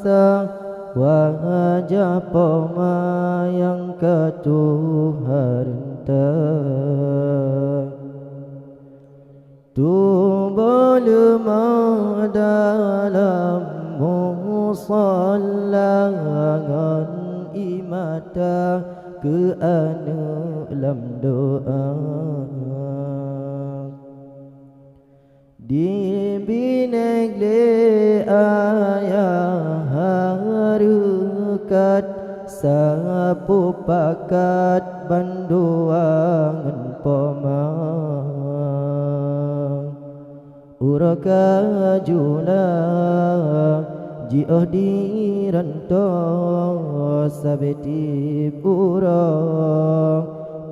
masa wajah pemayang ketuharenta tubuh lemah dalam musallangan imata ke dalam doa di binek le ayah harukat sapu pakat banduangan pomang uraka jula jioh di ranto sabeti pura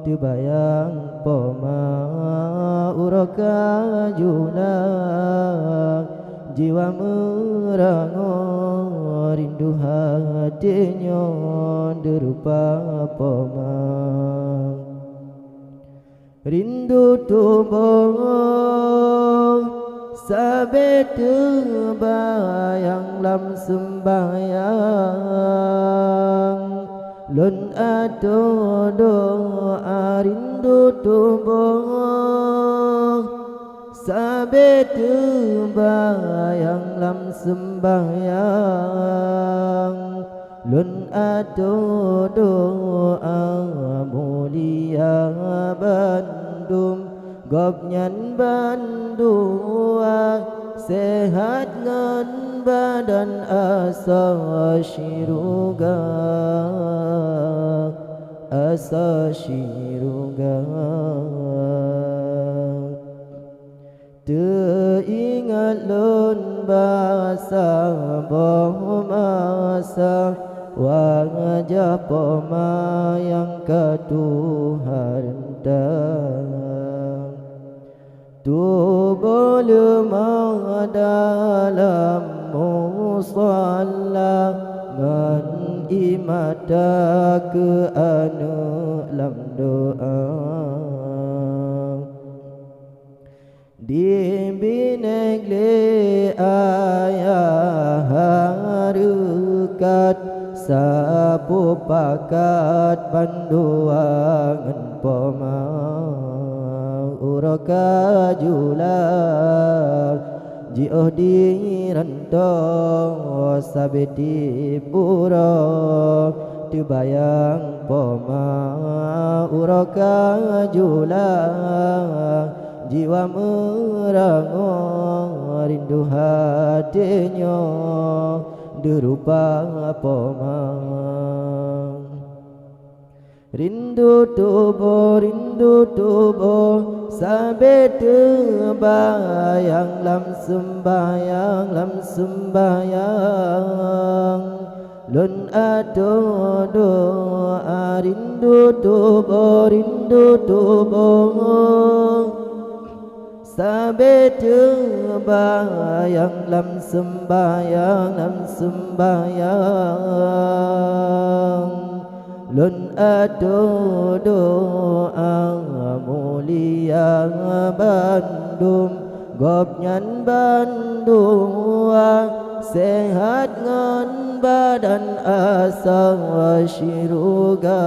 tubayang poma uraka jula jiwa merango rindu hatinya derupa poma rindu tubuh sabete bayang lam sembayang lun ado doa rindu tubuh sabete bayang lam sembayang lun ado doa mulia Bandung gopnyan bandua sehat ngan badan asa syiruga teingat lun basa boh masa wajah pemayang ketuharenta tubuh lemah dalam musallangan imata ke dalam doa di binek le ayah harukat sapu pakat banduangan pomang uraka jula jioh di ranto sabeti pura tubayang pomang uraka jula jiwa merango rindu hatinya derupa pomang rindu tubuh sabete bayang lam sembayang lun ado doa rindu tubuh sabete bayang lam sembayang lun ado doa mulia Bandung gopnyan bandua sehat ngan badan asa syiruga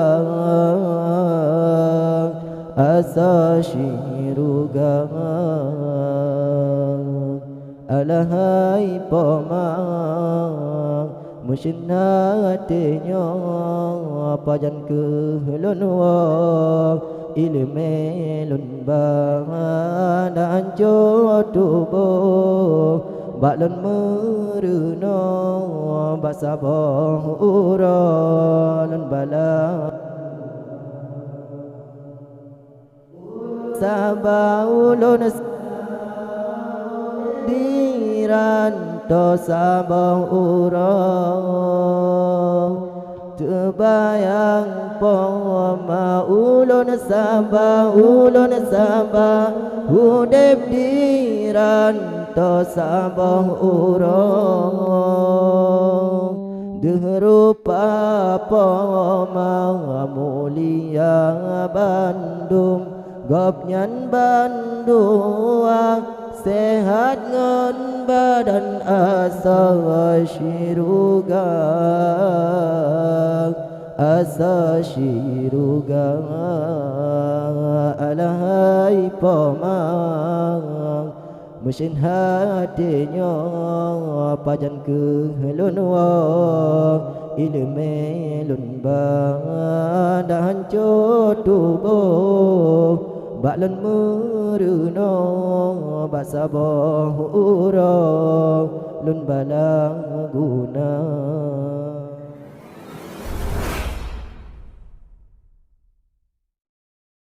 alahai pomang musynatinya pajan kehlunwa ilme lun badan tubuh baklun meruna basabah uralun bala sabaulun diranto sabah urang tebayang poma ulun sabah hudep diranto sabah urang derupa poma mulia Bandung gopnyan bandua sehat ngan badan asa syiruga alahai pamang mesin hatinya pajan ke lunwa ilme lun badan tubuh balan meruna basabah ura lun balang guna